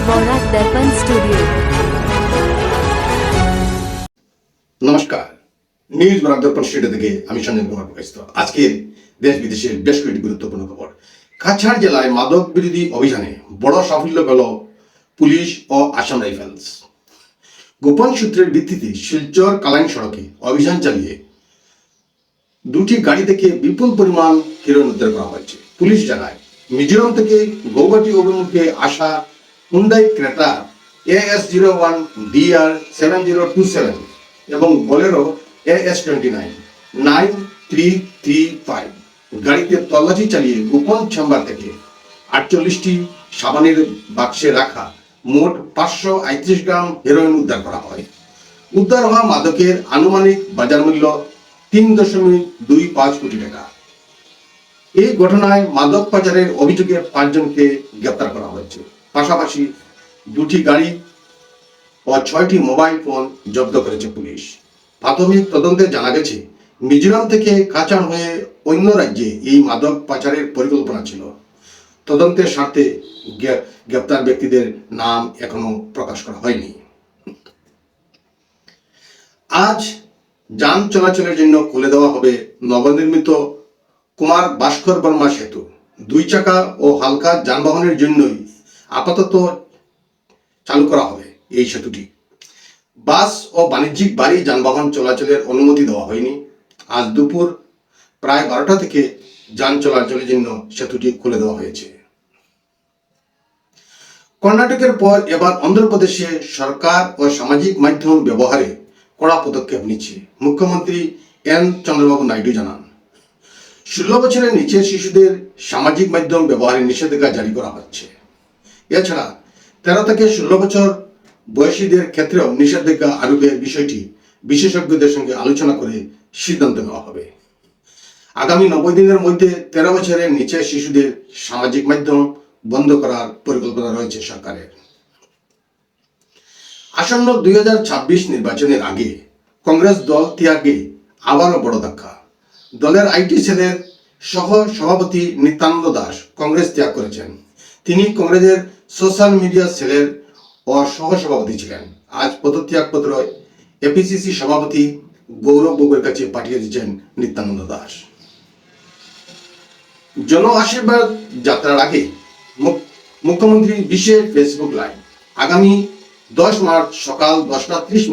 বরাক দর্পণ studio. নমস্কার, news Barak দর্পণ studio থেকে আমি সঞ্জয় কুমার প্রকাশিত। আজকের দেশ বিদেশের বেশ কয়েকটি গুরুত্বপূর্ণ খবর। কাছাড় জেলায় মাদক বিরোধী অভিযানে বড় সাফল্য পেল পুলিশ ও আসাম রাইফেলস। গোপন সূত্রের ভিত্তিতে শিলচর কালাইন সড়কে অভিযান চালিয়ে দুটি গাড়ি থেকে বিপুল পরিমাণ হেরোইন উদ্ধার করা হয়েছে। পুলিশ জানায়, মিজোরাম থেকে গৌহাটি অভিমুখে আসা হুন্ডাই ক্রেটা AS01 DR 7027 এবং বোলেরো AS29 9335 গাড়িতে তল্লাশি চালিয়ে গোপন চেম্বার থেকে 48টি সাবানের বাক্সে রাখা মোট 538 গ্রাম হেরোইন উদ্ধার করা হয়। উদ্ধার হওয়া মাদকের আনুমানিক বাজার মূল্য 3.25 কোটি টাকা। এই ঘটনায় মাদক পাচারের অভিযোগে 5 জনকে গ্রেপ্তার করা হয়েছে। পাশাপাশি দুটি গাড়ি ও 6টি মোবাইল ফোন জব্দ করেছে পুলিশ। প্রাথমিক তদন্তে জানা গেছে, মিজোরাম থেকে কাছাড় হয়ে অন্য রাজ্যে এই মাদক পাচারের পরিকল্পনা ছিল। তদন্তের স্বার্থে গ্রেপ্তার ব্যক্তিদের নাম এখনো প্রকাশ করা হয়নি। আজ যান চলাচলের জন্য খুলে দেওয়া হবে নবনির্মিত কুমার ভাস্কর বর্মা সেতু। 2 চাকা ও হালকা যানবাহনের জন্যই আপাতত চালু করা হবে এই সেতুটি। বাস ও বাণিজ্যিক ভারী যানবাহন চলাচলের অনুমতি দেওয়া হয়নি। আজ দুপুর প্রায় 12টা থেকে যান চলাচলের জন্য সেতুটি খুলে দেওয়া হয়েছে। কর্ণাটকের পর এবার অন্ধ্রপ্রদেশে সরকার ও সামাজিক মাধ্যম ব্যবহারে কড়া পদক্ষেপ নিচ্ছে। মুখ্যমন্ত্রী এন চন্দ্রবাবু নাইডু জানান, 16 বছরের নিচের শিশুদের সামাজিক মাধ্যম ব্যবহারে নিষেধাজ্ঞা জারি করা হচ্ছে। এছাড়া 13 থেকে 16 বছর বয়সীদের ক্ষেত্রেও নিষেধাজ্ঞা আরোপের বিষয়টি বিশেষজ্ঞদের সঙ্গে আলোচনা করে সিদ্ধান্ত নেওয়া হবে। আগামী 90 দিনের মধ্যে 13 বছরের নিচের শিশুদের সামাজিক মাধ্যম বন্ধ করার পরিকল্পনা রয়েছে সরকারের। আসন্ন 2026 নির্বাচনের আগে কংগ্রেস দল ত্যাগে আবারও বড় ধাক্কা। দলের আইটি সেলের সহ সভাপতি নিত্যানন্দ দাস কংগ্রেস ত্যাগ করেছেন। তিনি কংগ্রেসের সোশ্যাল মিডিয়া সেলের সহ সভাপতি ছিলেন। আজ পদত্যাগপত্র এপিসিসি সভাপতি গৌরব গগৈর কাছে পাঠিয়ে দিয়েছেন নিত্যানন্দ দাস। জন আশীর্বাদ যাত্রার আগে মুখ্যমন্ত্রী বিশেষ ফেসবুক লাইভ। আগামী 10 মার্চ সকাল 10:30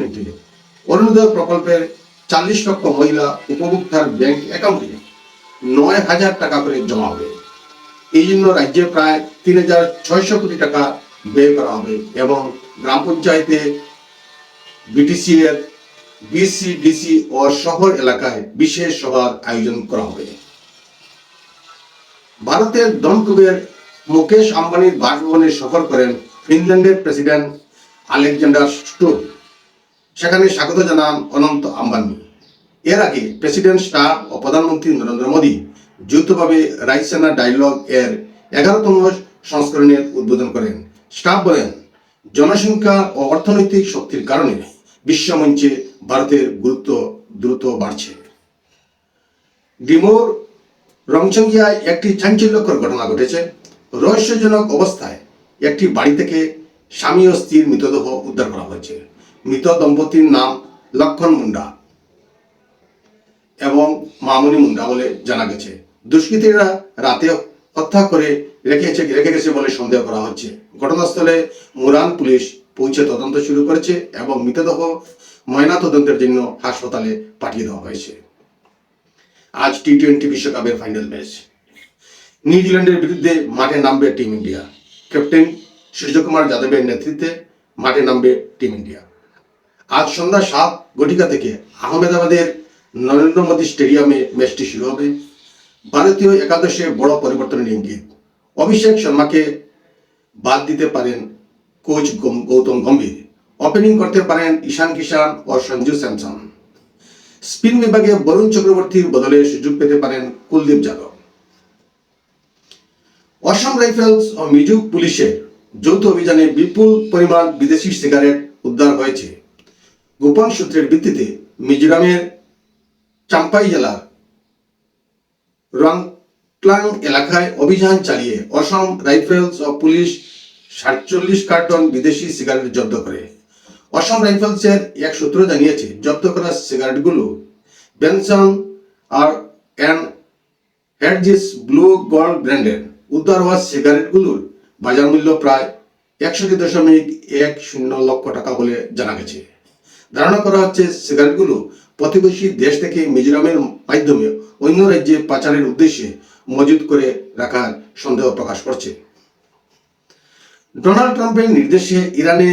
অরুণোদয় প্রকল্পের 40 লক্ষ মহিলা উপভোক্তার ব্যাংক অ্যাকাউন্টে 9,000 টাকা করে জমা হবে। এই জন্য রাজ্যে প্রায় 3,600 কোটি টাকা ব্যয় করা হবে এবং গ্রাম পঞ্চায়েতে বিটিসি এর বিসিডিসি ও শহর এলাকায় বিশেষ সভার আয়োজন করা হবে। ভারতের ধনকুবের মুকেশ আম্বানির বাসভবনে সফর করেন ফিনল্যান্ডের প্রেসিডেন্ট আলেকজান্ডার স্টুপ। সেখানে স্বাগত জানান অনন্ত আম্বানি। এর আগে প্রেসিডেন্ট স্টাফ ও প্রধানমন্ত্রী নরেন্দ্র মোদী যৌথভাবে রাইসেনা ডায়লগ এর 11তম সংস্করণের উদ্বোধন করেন। স্টাফ বলেন, জনসংখ্যা ও অর্থনৈতিক শক্তির কারণে বিশ্বমঞ্চে ভারতের গুরুত্ব দ্রুত বাড়ছে। ডিমোর রংচঙ্গিয়ায় একটি চাঞ্চল্যকর ঘটনা ঘটেছে। রহস্যজনক অবস্থায় একটি বাড়ি থেকে স্বামী ও স্ত্রীর মৃতদেহ উদ্ধার করা হয়েছে। মৃত দম্পতির নাম লক্ষণ মুন্ডা এবং মামনি মুন্ডা বলে জানা গেছে। দুষ্কৃতীরা রাতে হত্যা করে রেখে গেছে বলে সন্দেহ করা হচ্ছে। ঘটনাস্থলে মুরান পুলিশ পৌঁছে তদন্ত শুরু করেছে এবং মৃতদেহ ময়না তদন্তের জন্য হাসপাতালে পাঠিয়ে দেওয়া হয়েছে। আজ T20 বিশ্বকাপের ফাইনাল ম্যাচ। নিউজিল্যান্ডের বিরুদ্ধে মাঠে নামবে টিম ইন্ডিয়া। ক্যাপ্টেন সূর্যকুমার যাদবের নেতৃত্বে মাঠে নামবে টিম ইন্ডিয়া। আজ সন্ধ্যা 7 ঘটিকা থেকে আহমেদাবাদের নরেন্দ্র মোদী স্টেডিয়ামে ম্যাচটি শুরু হবে। ভারতীয় একাদশে বড় পরিবর্তনের ইঙ্গিত। অভিষেক শর্মাকে বাদ দিতে পারেন কোচ গৌতম গম্ভীর। ওপেনিং করতে পারেন ঈশান কিষান ও সঞ্জু স্যামসন। স্পিন বিভাগে বরুণ চক্রবর্তীর বদলে সুযোগ পেতে পারেন কুলদীপ যাদব। অসম রাইফেলস ও মিজো পুলিশের যৌথ অভিযানে বিপুল পরিমাণ বিদেশি সিগারেট উদ্ধার হয়েছে। গোপন সূত্রের ভিত্তিতে মিজোরামের চাম্পাই জেলার রংক্লাং এলাকায় অভিযান চালিয়ে অসম রাইফেলস ও পুলিশ 47 কার্টন বিদেশি সিগারেট জব্দ করে। অসম রাইফেলসের এক সূত্র জানিয়েছে, জব্দ করা সিগারেটগুলো বেনসন আর অ্যান্ড হেডজিস ব্লু গোল্ড ব্র্যান্ডের। উদ্ধার হওয়া সিগারেটগুলোর বাজার মূল্য প্রায় 61.10 লক্ষ টাকা বলে জানা গেছে। ধারণা করা হচ্ছে সিগারেটগুলো প্রতিবেশী দেশ থেকে মিজোরামের মাধ্যমে অন্য রাজ্যে পাচারের উদ্দেশ্যে মজুত করে রাখার সন্দেহ প্রকাশ করছে। ডোনাল্ড ট্রাম্পের নির্দেশে ইরানে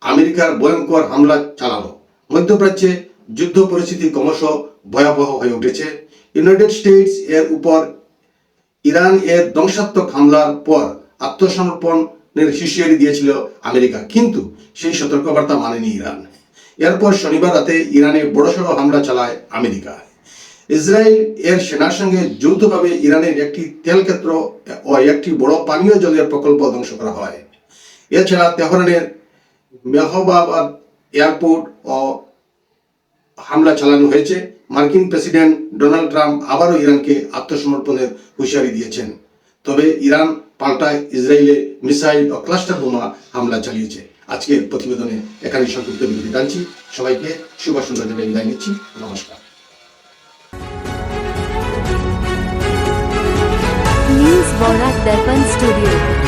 আমেরিকার ভয়ঙ্কর হামলা চালানো। মধ্যপ্রাচ্যে যুদ্ধ পরিস্থিতি ক্রমশ ভয়াবহ হয়ে উঠেছে। ইউনাইটেড স্টেটস এর উপর ইরান এর ধ্বংসাত্মক হামলার পর আত্মসমর্পণের হুঁশিয়ারি দিয়েছিল আমেরিকা, কিন্তু সেই সতর্কবার্তা মানেনি ইরান। এরপর শনিবার রাতে ইরানে বড়সড় হামলা চালায় আমেরিকা। ইসরায়েল এর সেনার সঙ্গে যৌথভাবে ইরানের একটি তেল ক্ষেত্র ও একটি বড় পানীয় জলের প্রকল্প ধ্বংস করা হয়। এছাড়া তেহরানের মেহবাবাদ এয়ারপোর্ট ও হামলা চালানো হয়েছে। মার্কিন প্রেসিডেন্ট ডোনাল্ড ট্রাম্প আবারও ইরানকে আত্মসমর্পণের হুঁশিয়ারি দিয়েছেন। তবে ইরান পাল্টায় ইসরায়েলে মিসাইল ও ক্লাস্টার বোমা হামলা চালিয়েছে। আজকের প্রতিবেদনে এখানে সংক্ষিপ্ত বিরতি টানছি। সবাইকে শুভ সন্ধ্যা জানিয়ে বিদায় নিচ্ছি। নমস্কার। न्यूज़ बौरा दर्पण स्टूडियो।